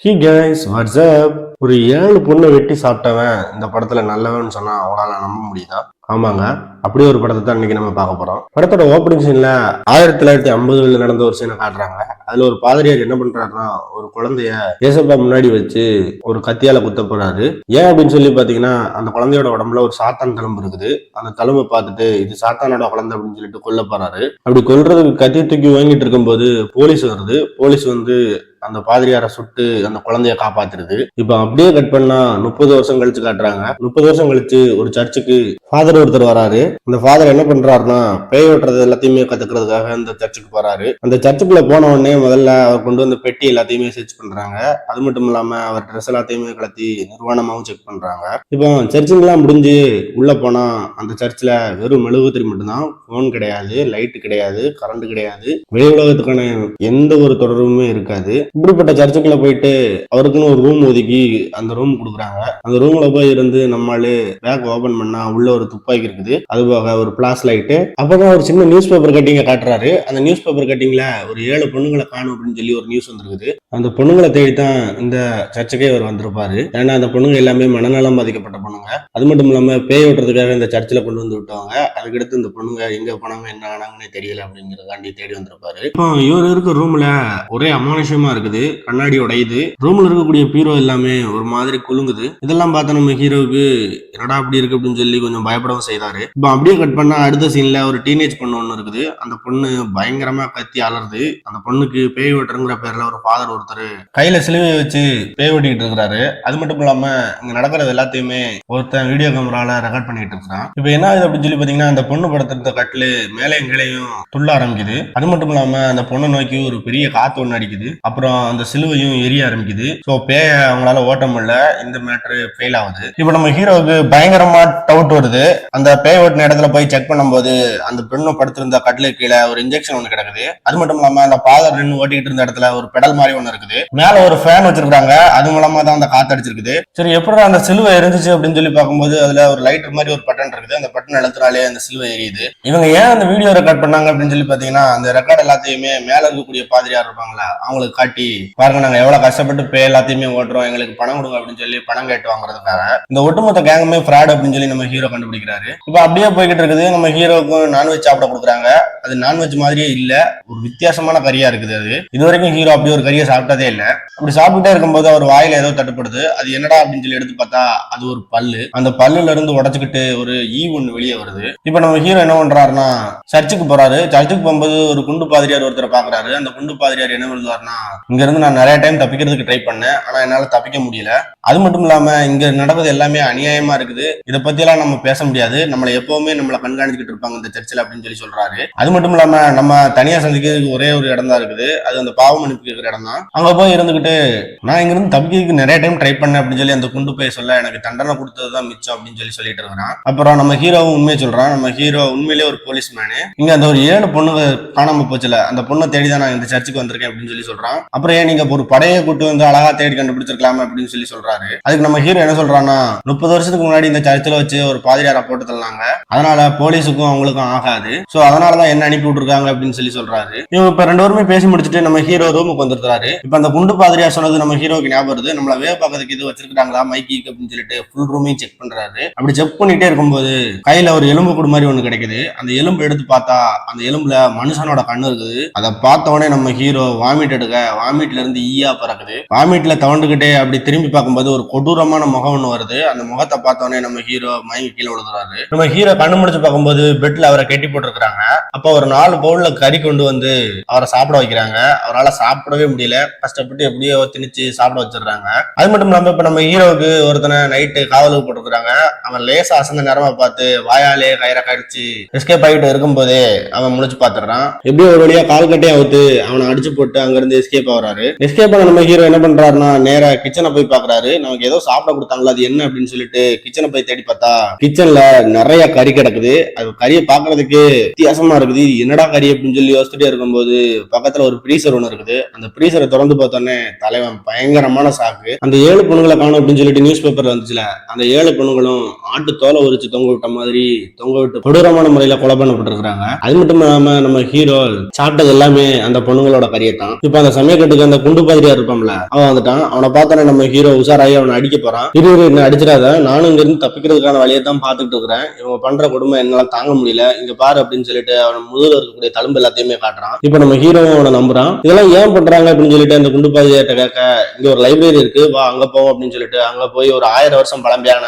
Hey guys, what's up? ஒரு 7 பொண்ணை வெட்டி சாப்பிட்டவன் இந்த படத்துல நல்லவன்னு சொன்னா அவங்களால நம்ப முடியுதா? ஆமாங்க, அப்படியே ஒரு படத்தை தான் இன்னைக்கு நம்ம பார்க்க போறோம். படத்தோட ஓப்பனிங் சீன்ல 1950 நடந்த ஒரு சீனை காட்டுறாங்க. அதுல ஒரு பாதிரியார் என்ன பண்றாருன்னா, ஒரு குழந்தைய ஏசப்பா முன்னாடி வச்சு ஒரு கத்தியால குத்த போறாரு. ஏன் அப்படின்னு சொல்லி பாத்தீங்கன்னா, அந்த குழந்தையோட உடம்புல ஒரு சாத்தான் தழும்பு இருக்குது. அந்த தழும்பை பார்த்துட்டு இது சாத்தானோட குழந்தை அப்படின்னு சொல்லிட்டு கொல்ல போறாரு. அப்படி கொல்றதுக்கு கத்தி தூக்கி வாங்கிட்டு இருக்கும்போது போலீஸ் வருது. போலீஸ் வந்து அந்த பாதிரியாரை சுட்டு அந்த குழந்தைய காப்பாத்துறது. இப்ப அப்படியே கட் பண்ணா 30 வருஷம் கழிச்சு காட்டுறாங்க. 30 வருஷம் கழிச்சு ஒரு சர்ச்சுக்கு ஃபாதர் ஒருத்தர் வராரு. அந்த ஃபாதர் என்ன பண்றாருன்னா, பேய் ஓட்டுறது எல்லாத்தையுமே கத்துக்கிறதுக்காக அந்த சர்ச்சுக்கு போறாரு. அந்த சர்ச்சுக்குள்ள போன உடனே முதல்ல அவர் கொண்டு வந்த பெட்டி எல்லாத்தையுமே சர்ச் பண்றாங்க. அது மட்டும் இல்லாம அவர் ட்ரெஸ் எல்லாத்தையுமே கலத்தி நிர்வாணமாவும் செக் பண்றாங்க. இப்போ சர்ச்சிங்லாம் முடிஞ்சு உள்ள போனா அந்த சர்ச்சில் வெறும் மெழுகுதிரி மட்டும்தான். போன் கிடையாது, லைட் கிடையாது, கரண்ட் கிடையாது, வெளி உலகத்துக்கான எந்த ஒரு தொடர்புமே இருக்காது. இப்படிப்பட்ட சர்ச்சுக்குள்ள போயிட்டு அவருக்குன்னு ஒரு ரூம் ஒதுக்கி அந்த ரூம் கொடுக்குறாங்க. அந்த ரூம்ல போய் இருந்து நம்மளே பேக் ஓபன் பண்ணா உள்ள ஒரு துப்பாக்கி இருக்குது, அது போக ஒரு பிளாஸ் லைட்டு. அப்பதான் ஒரு சின்ன நியூஸ் பேப்பர் கட்டிங்க காட்டுறாரு. அந்த நியூஸ் பேப்பர் கட்டிங்ல ஒரு 7 பொண்ணுங்களை காணும் அப்படின்னு சொல்லி ஒரு நியூஸ் வந்திருக்குது. அந்த பொண்ணுங்களை தேடி தான் இந்த சர்ச்சுக்கே அவர் வந்திருப்பாரு. ஏன்னா அந்த பொண்ணுங்க எல்லாமே மனநலம் பாதிக்கப்பட்ட பொண்ணுங்க. அது மட்டும் இல்லாம பேய் ஓட்டுறதுக்காக இந்த சர்ச்சில் கொண்டு வந்து விட்டவங்க. அதுக்கடுத்து இந்த பொண்ணுங்க எங்க போனாங்க என்ன ஆனாங்கன்னு தெரியல அப்படிங்கிறதாண்டி தேடி வந்திருப்பாரு. இப்போ இவர் இருக்க ரூம்ல ஒரே அமானுஷமா இருக்குது. கண்ணாடி உடையுது. ரூம்ல இருக்கக்கூடிய பீரோ எல்லாமே ஒரு மாதிரி குலுங்குது. இதெல்லாம் பார்த்த நம்ம ஹீரோவுக்கு என்னடா அப்படி இருக்கு அப்படின்னு சொல்லி கொஞ்சம் பயப்படவும் செய்தாரு. இப்போ அப்படியே கட் பண்ணா அடுத்த சீன்ல ஒரு டீனேஜ் பொண்ணு ஒண்ணு இருக்குது. அந்த பொண்ணு பயங்கரமா கத்தி அலறுது. அந்த பொண்ணுக்கு பேய் ஓட்டுறங்கிற பேர்ல ஒரு ஃபாதர் ஒருத்தர் கையில சிலுவையை வச்சு பேய் ஓட்டிக்கிட்டு இருக்கிறாரு. அது மட்டும் இல்லாம இங்க நடக்கிறது எல்லாத்தையுமே ஒருத்தன் வீடியோ கேமரால ரெக்கார்ட் பண்ணிட்டு இருக்கான். இப்போ என்ன ஆகுது அப்படின்னு சொல்லி பாத்தீங்கன்னா, அந்த பொண்ணு படுத்திருந்த கட்டிலு மேலையும் கீழையும் துள்ள ஆரம்பிக்குது. அது மட்டும் இல்லாம அந்த பொண்ணை நோக்கி ஒரு பெரிய காத்து ஒண்ணு அடிக்குது. அப்புறம் அந்த சிலுவையும் எரிய ஆரம்பிக்குது. சோ பேய அவங்களால ஓட்ட முடியல. இந்த மேட்ரு ஃபெயில் ஆகுது. இப்போ நம்ம ஹீரோவுக்கு பயங்கரமா டவுட் வருது. அந்த பேய் ஓட்டின இடத்துல போய் செக் பண்ணும்போது அந்த பெண்ணு படுத்திருந்த கட்டில கீழே ஒரு இன்ஜெக்ஷன் ஒண்ணு கிடக்குது. அது மட்டும் இல்லாம அந்த பாதர் நின்று ஓட்டிட்டு இருந்த இடத்துல ஒரு பெடல் மாதிரி ஒண்ணு இருக்குது. மேல ஒரு ஃபேன் வச்சிருக்காங்க. அது மூலமா தான் அந்த காத்து அடிச்சிருக்குது. சரி, எப்படி அந்த சிலுவை எரிஞ்சிச்சு அப்படின்னு சொல்லி பார்க்கும்போது அதுல ஒரு லைட்டர் மாதிரி ஒரு பட்டன் இருக்குது. அந்த பட்டன் அழுத்தினாலே அந்த சிலுவை எரியுது. இவங்க ஏன் அந்த வீடியோ ரெக்கார்ட் பண்ணாங்க அப்படின்னு சொல்லி பாத்தீங்கன்னா, அந்த ரெக்கார்ட் எல்லாத்தையுமே மேல இருக்கக்கூடிய பாதிரியார் இருப்பாங்களா அவங்களுக்கு காட்டி, பாருங்க நாங்க எவ்வளவு கஷ்டப்பட்டு பே எல்லாத்தையுமே ஓட்டுறோம், எங்களுக்கு பணம் கொடுங்க அப்படின்னு சொல்லி பணம் கேட்டு வாங்குறதுக்காக இந்த ஒட்டுமொத்த கேங்குமே ஃப்ராட் அப்படின்னு சொல்லி நம்ம ஹீரோ கண்டுபிடிக்கிறாரு. இப்ப அப்படியே போய்கிட்டு இருக்குது. நம்ம ஹீரோக்கும் நான்வெஜ் சாப்பிட கொடுக்குறாங்க. அது நான்வெஜ் மாதிரியே இல்ல, ஒரு வித்தியாசமான கறியா இருக்குது. அது இது வரைக்கும் ஹீரோ அப்படி ஒரு கறியை சாப்பிட்டதே இல்ல. அப்படி சாப்பிட்டுட்டே இருக்கும்போது அவர் வாயில ஏதோ தட்டுப்படுது. அது என்னடா அப்படின்னு சொல்லி எடுத்து பார்த்தா அது ஒரு பல்லு. அந்த பல்லுல இருந்து உடச்சுக்கிட்டு ஒரு ஈ ஒண்ணு வெளியே வருது. இப்ப நம்ம ஹீரோ என்ன பண்றாருன்னா, சர்ச்சுக்கு போறாரு. சர்ச்சுக்கு போகும்போது ஒரு குண்டு பாதிரியார் ஒருத்தரை பாக்குறாரு. அந்த குண்டு பாதிரியார் என்ன சொல்றாருன்னா, இங்க இருந்து நான் நிறைய டைம் தப்பிக்கிறதுக்கு ட்ரை பண்ணேன், ஆனா என்னால தப்பிக்க முடியல. அது மட்டும் இல்லாம இங்க நடக்கிறது எல்லாமே அநியாயமா இருக்குது. இதை பத்தி எல்லாம் நம்ம பேச முடியாது. நம்மளை எப்பவுமே நம்மளை கண்காணிச்சுட்டு இருப்பாங்க இந்த சர்ச்சில் அப்படின்னு சொல்லி சொல்றாரு. அது மட்டும் இல்லாம நம்ம தனியா சந்திக்கிறதுக்கு ஒரே ஒரு இடம் தான் இருக்குது. அது அந்த பாவ மன்னிப்பு கேட்கிற இடம் தான். அங்க போய் இருந்துகிட்டு நான் இங்க இருந்து தப்பிக்கிறதுக்கு நிறைய டைம் ட்ரை பண்ணேன் அப்படின்னு சொல்லி அந்த குண்டு போய் சொல்ல, எனக்கு தண்டனை கொடுத்ததுதான் மிச்சம் அப்படின்னு சொல்லி சொல்லிட்டு இருக்கிறான். அப்புறம் நம்ம ஹீரோவும் உண்மையை சொல்றான். நம்ம ஹீரோ உண்மையிலேயே ஒரு போலீஸ் மேனு. இங்க அந்த ஒரு 7 பொண்ணுங்க காணாம போச்சுல, அந்த பொண்ணை தேடிதான் நான் இந்த சர்ச்சுக்கு வந்திருக்கேன் அப்படின்னு சொல்லி சொல்றான். அப்புறம் ஏன் நீங்க ஒரு படையை கூட்டு வந்து அழகா தேடி கண்டுபிடிச்சிருக்கலாமே அப்படின்னு சொல்லி சொல்றாரு. அதுக்கு நம்ம ஹீரோ என்ன சொல்றான்னா, 30 வருஷத்துக்கு முன்னாடி இந்த சர்ச்சில் வச்சு ஒரு பாதிரியாரை போட்டு தள்ளாங்க, அதனால போலீஸுக்கும் அவங்களுக்கும் ஆகாது, சோ அதனாலதான் என்ன அனுப்பி விட்டுருக்காங்க அப்படின்னு சொல்லி சொல்றாரு. இவங்க இப்ப 2 பேருமே பேசி முடிச்சுட்டு நம்ம ஹீரோ ரூமுக்கு வந்துருக்காரு. இப்ப அந்த குண்டு பாதிரியார் சொன்னது நம்ம ஹீரோக்கு ஞாபகம் வருது. நம்மள வேவ பார்க்கறதுக்கு இது வச்சிருக்காங்களா மைக்கி அப்படின்னு சொல்லிட்டு ஃபுல் ரூமையும் செக் பண்றாரு. அப்படி செக் பண்ணிட்டே இருக்கும்போது கையில ஒரு எலும்பு கூடு மாதிரி ஒண்ணு கிடைக்குது. அந்த எலும்பு எடுத்து பார்த்தா அந்த எலும்புல மனுஷனோட கண்ணு இருக்குது. அதை பார்த்த உடனே நம்ம ஹீரோ வாமிட் எடுக்க, வாமிட்ல இருந்து ஈயா பறக்குது. வாமிட்ல தவண்டுகிட்டே அப்படி திரும்பி பார்க்கும்போது ஒரு கொடூரமான முகம் ஒண்ணு வருது. அந்த முகத்தை பார்த்தோன்னே நம்ம ஹீரோ மயங்கி கீழே விழுந்துறாரு. நம்ம ஹீரோ கண்ணு முடிச்சு பார்க்கும்போது பெட்ல அவரை கட்டி போட்டுருக்காங்க. அப்ப ஒரு 4 பவுல்ல கறி கொண்டு வந்து அவரை சாப்பிட வைக்கிறாங்க. அவரால் சாப்பிடவே முடியல. கஷ்டப்பட்டு எப்படியோ திணிச்சு சாப்பிட வச்சிடுறாங்க. அது மட்டும் இல்லாம இப்ப நம்ம ஹீரோவுக்கு ஒருத்தனை நைட்டு காவலுக்கு போட்டுருக்காங்க. அவன் லேசா அசந்த நேரமா பார்த்து வாயாலே கயிறை கடிச்சு எஸ்கேப் ஆகிட்டு இருக்கும் போதே அவன் முடிச்சு பாத்துறான். எப்படியோ ஒரு வழியா கால் கட்டையை அவுத்து அவனை அடிச்சு போட்டு அங்க இருந்து எஸ்கேப் ஆகுறாரு. எஸ்கேப் ஆன நம்ம ஹீரோ என்ன பண்றாருன்னா, நேரா கிச்சனை போய் போய் பாக்குறாரு. நமக்கு ஏதோ சாப்பிட கொடுத்தாங்களா, அது என்ன அப்படின்னு சொல்லிட்டு கிச்சனை போய் தேடி பார்த்தா கிச்சன்ல நிறைய கறி கிடக்குது. அது கறியை பாக்குறதுக்கு வித்தியாசமா இருக்குது. என்னடா கறி அப்படின்னு சொல்லி யோசிச்சுட்டே இருக்கும்போது பக்கத்துல ஒரு ஃப்ரீசர் ஒண்ணு இருக்குது. அந்த ஃப்ரீசரை திறந்து பார்த்தோன்னே தலைவன் பயங்கரமான சாக்கு. அந்த 7 பொண்ணுங்களை காணும் அப்படின்னு சொல்லிட்டு நியூஸ் பேப்பர்ல வந்துச்சுல, அந்த 7 பொண்ணுங்களும் ஆட்டு தோலை உரிச்சு தொங்க விட்ட மாதிரி தொங்க விட்டு கொடூரமான முறையில கொலை பண்ணப்பட்டிருக்காங்க. அது மட்டும் இல்லாம நம்ம ஹீரோ சாப்பிட்டது எல்லாமே அந்த பொண்ணுங்களோட கறியை தான். இப்ப அந்த சமயக்கட்டுக்கு அந்த குண்டு பாதிரியா இருப்பான்ல, அவன் வந்துட்டான். அவனை பார்த்தோன்னே நம்ம ஹீரோ உஷாராகி அவனை அடிக்க போறான். என்ன அடிச்சிடாத, நானும் இங்க இருந்து தப்பிக்கிறதுக்கான வழியை தான் பாத்துக்கிட்டு இருக்கிறேன். இவங்க பண்ற கொடுமை என்னால தாங்க முடியல, இங்க பாரு அப்படின்னு சொல்லிட்டு அவன் முதல்ல இருக்கக்கூடிய தழும்பு எல்லாத்தையுமே காட்டுறான். இப்ப நம்ம ஹீரோவும் அவனை நம்புறான். இதெல்லாம் ஏன் பண்றாங்க அப்படின்னு சொல்லிட்டு அந்த குண்டு பாதிரியாட்ட கேட்க, இங்க ஒரு லைப்ரரி இருக்கு, வா அங்க போவோம் அப்படின்னு சொல்லிட்டு அங்க போய் ஒரு 1000 வருஷம் பழமையான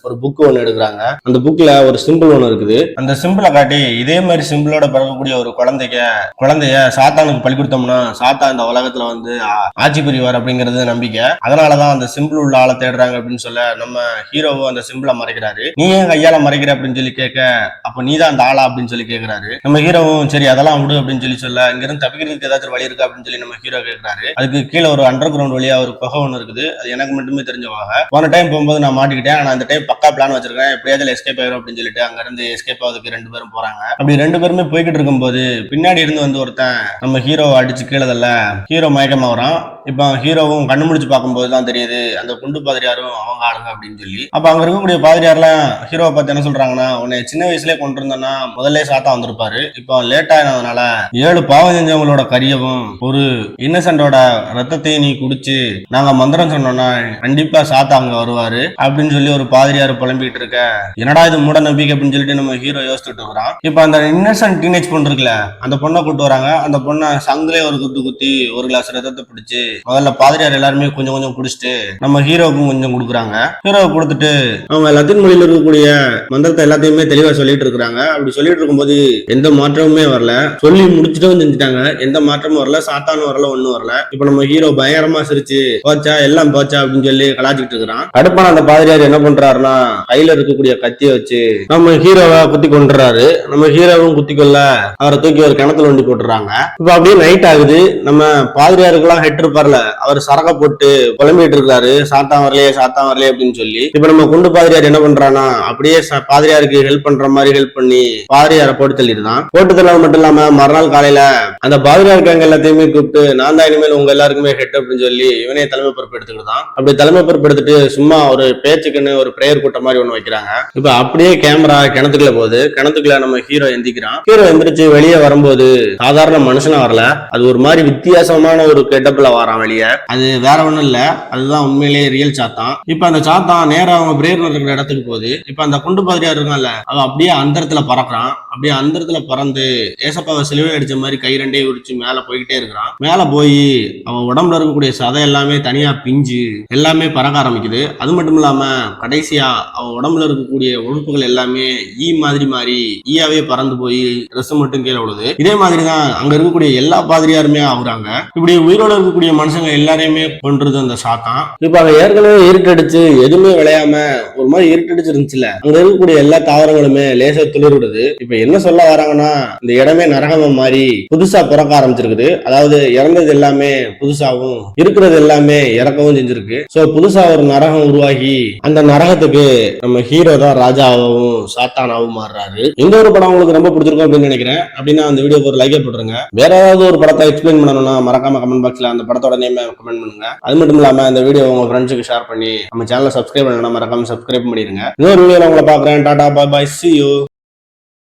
ஒரு புக் ஒண்ணு எடுக்கிறாங்க. அந்த புக்ல ஒரு சிம்பிள் ஒண்ணு இருக்குது. அந்த சிம்பிளை காட்டி இதே மாதிரி சிம்பிளோட பிறக்கக்கூடிய ஒரு குழந்தைய சாத்தானுக்கு பலி கொடுத்தோம்னா சாத்தா இந்த உலகத்துல வந்து ஆட்சி புரிவார் அப்படிங்கிறது நம்பிக்கை. அதனாலதான் அந்த சிம்பிள் உள்ள ஆளை தேடுறாங்க அப்படின்னு சொல்ல நம்ம ஹீரோவும் அந்த சிம்பிளை மறைக்கிறாரு. நீ ஏன் கையால மறைக்கிற அப்படின்னு சொல்லி கேட்க, அப்ப நீதான் அந்த ஆளா அப்படின்னு சொல்லி கேட்கிறாரு. நம்ம ஹீரோவும் சரி அதெல்லாம் விடு அப்படின்னு சொல்லி சொல்ல, இங்க இருந்து தப்பிக்கிறதுக்கு ஏதாச்சும் வழி இருக்கா அப்படின்னு சொல்லி நம்ம ஹீரோ கேட்கிறாரு. அதுக்கு கீழே ஒரு அண்டர் கிரவுண்ட் வழியா ஒரு குகை ஒண்ணு இருக்குது. அது எனக்கு மட்டுமே தெரிஞ்சவாக. போன டைம் போகும்போது நான் மாட்டிக்கிட்டேன். ஆனா அந்த டைம் பக்கா பிளான் வச்சிருக்கேன், எப்படியாவது எஸ்கேப் ஆயிரும் அப்படின்னு சொல்லிட்டு அங்க இருந்து எஸ்கேப் ஆகுதுக்கு 2 பேரும் போறாங்க. அப்படி 2 பேருமே போய்கிட்டு இருக்கும்போது பின்னாடி இருந்து வந்து ஒருத்தன் நம்ம ஹீரோவை அடிச்சு கீழதல்ல, ஹீரோ மயக்கமா வரான். இப்ப ஹீரோவும் கண்ணு முடிச்சு பார்க்கும்போது தான் தெரியுது அந்த குண்டு பாதிரியாரும் அவங்க ஆளுங்க அப்படின்னு சொல்லி. அப்ப அங்க இருக்கக்கூடிய பாதிரியார்லாம் ஹீரோவை பார்த்து என்ன சொல்றாங்கன்னா, உன்னை சின்ன வயசுலயே கொண்டு இருந்தோம்னா முதல்ல சாத்தா வந்திருப்பாரு, இப்போ லேட் ஆனதுனால 7 பாவம் செஞ்சவங்களோட கரியவும் ஒரு இன்னசென்டோட ரத்தத்தையும் நீ குடிச்சு நாங்க மந்திரம் சொன்னோம்னா கண்டிப்பா சாத்தா அங்க வருவாரு அப்படின்னு சொல்லி ஒரு பாதிரியார் புலம்பிக்கிட்டு இருக்க, என்னடா இது மூட நம்பிக்கை அப்படின்னு சொல்லிட்டு நம்ம ஹீரோ யோசிச்சுட்டு இருக்கிறான். இப்ப அந்த இன்னசென்ட் டீனேஜ் பொண்ணு இருக்குல்ல, அந்த பொண்ணை கூட்டு வராங்க. அந்த பொண்ணை சங்கிலே ஒரு குத்தி ஒரு கிளாஸ் ரத்தத்தை பிடிச்சு முதல்ல பாதிரியார் எல்லாருமே கொஞ்சம் கொஞ்சம் குடிச்சிட்டு நம்ம ஹீரோவுக்கும் கொஞ்சம் கொடுக்குறாங்க. ஹீரோவை கொடுத்துட்டு அவங்க லத்தீன் மொழியில இருக்கக்கூடிய மந்திரத்தை எல்லாத்தையுமே தெளிவா சொல்லிட்டு இருக்கிறாங்க. அப்படி சொல்லிட்டு இருக்கும்போது எந்த மாற்றமுமே வரல. சொல்லி முடிச்சுட்டும் செஞ்சுட்டாங்க, எந்த மாற்றமும் வரல, சாத்தானும் வரல, ஒண்ணும் வரல. இப்ப நம்ம ஹீரோ பயங்கரமா சிரிச்சு போச்சா எல்லாம் போச்சா அப்படின்னு சொல்லி கலாச்சிட்டு இருக்கிறான். அடுப்பான அந்த பாதிரியார் என்ன பண்றாருன்னா, கையில இருக்கக்கூடிய கத்திய வச்சு நம்ம ஹீரோவை குத்தி கொண்டுறாரு. நம்ம ஹீரோவும் குத்தி கொள்ள அவரை தூக்கி ஒரு கிணத்துல ஒண்டி போட்டுறாங்க. இப்ப அப்படியே நைட் ஆகுது. நம்ம பாதிரியாருக்கெல்லாம் ஹெட் இருப்பார்ல, அவர் சரக போட்டு புலம்பிட்டு இருக்காரு, சாத்தான் வரலையே அப்படின்னு சொல்லி. இப்ப நம்ம குண்டு பாதிரியார் என்ன பண்றானா, அப்படியே பாதிரியாருக்கு ஹெல்ப் பண்ற மாதிரி ஹெல்ப் பண்ணி பாதிரியாரை போட்டு தள்ளிடுதான். போட்டு தள்ளாது மட்டும் இல்லாம மறுநாள் காலையில அந்த பாதிரியார் கேங்க எல்லாத்தையுமே கூப்பிட்டு, நான் தான் இனிமேல் உங்க எல்லாருக்குமே ஹெட் அப்படின்னு சொல்லி இவனே தலைமை பொறுப்பு எடுத்துக்கிட்டான். அப்படி தலைமை பொறுப்பு எடுத்துட்டு சும்மா ஒரு பேச்சுக்குன்னு ஒரு பிரேயர் கூட்டம் மாதிரி ஒண்ணு வைக்கிறாங்க. இப்ப அப்படியே கேமரா கிணத்துக்குள்ள போகுது. கிணத்துக்குள்ள நம்ம ஹீரோ எந்திக்கிறான். ஹீரோ எந்திரிச்சு வெளியே வரும்போது சாதாரண மனுஷனா வரல, அது ஒரு மாதிரி வித்தியாசமான ஒரு கெட்டப்ல வரான் வெளியே. அது வேற ஒண்ணும் இல்ல, அதுதான் உண்மையிலேயே ரியல் சாத்தான். இப்ப அந்த சாத்தான் நேரா அவங்க பிரேயர் நடக்கிற இடத்துக்கு போகுது. இப்ப அந்த குண்டு பாதிரியார் இருக்கான்ல, அவன் அப்படியே அந்தரத்துல பறக்குறான். அப்படியே அந்தரத்துல பறந்து ஏசப்பாவை சிலுவை அடிச்ச மாதிரி கை ரெண்டே உரிச்சு மேல போய்கிட்டே இருக்கிறான். மேல போய் அவன் உடம்புல இருக்கக்கூடிய சதை எல்லாமே தனியா பிஞ்சு எல்லாமே பறக்க ஆரம்பிக்குது. அது மட்டும் இல்லாம கடைசியா அவன் உடம்புல இருக்கக்கூடிய உறுப்புகள் எல்லாமே ஈ மாதிரி மாறி ஈயாவே பறந்து போய் ட்ரெஸ் மட்டும் கீழே விழுது. இதே மாதிரிதான் அங்க இருக்கக்கூடிய எல்லா பாதிரியாருமே ஆகுறாங்க. இப்படி உயிரோட இருக்கக்கூடிய மனுஷங்க எல்லாரையுமே கொன்றது அந்த சாத்தான். இப்ப அங்க ஏற்கனவே இருட்டடிச்சு எதுவுமே விளையாம ஒரு மாதிரி இருட்டடிச்சு இருந்துச்சுல, அங்க இருக்கக்கூடிய எல்லா தாவரங்களுமே லேசா துளிர்விடுது. இப்ப என்ன சொல்ல வராங்கன்னா, இந்த இடமே நரகமா மாறி புதுசா பிறக்க ஆரம்பிச்சிருக்குது. அதாவது இறந்தது எல்லாமே புதுசாவும் இருக்கிறது எல்லாமே இறக்கவும் செஞ்சிருக்கு. சோ புதுசா ஒரு நரகம் உருவாகி அந்த நரகத்துக்கு நம்ம ஹீரோ தான் ராஜாவும் சாத்தானாவும் மாறுறாரு. இந்த ஒரு படம் உங்களுக்கு ரொம்ப பிடிச்சிருக்கும் அப்படின்னு நினைக்கிறேன். அப்படின்னா அந்த வீடியோக்கு ஒரு லைக் போட்டுருங்க. வேற ஏதாவது ஒரு படத்தை எக்ஸ்பிளைன் பண்ணணும்னா மறக்காம கமெண்ட் பாக்ஸ்ல அந்த படத்தோட நேம் கமெண்ட் பண்ணுங்க. அது மட்டும் இல்லாம இந்த வீடியோ உங்க ஃப்ரெண்ட்ஸுக்கு ஷேர் பண்ணி நம்ம சேனலை சப்ஸ்கிரைப் பண்ணணும், மறக்காம சப்ஸ்கிரைப் பண்ணிருங்க. இன்னொரு வீடியோல உங்களை பாக்குறேன். டாடா, பாய் பாய், see you.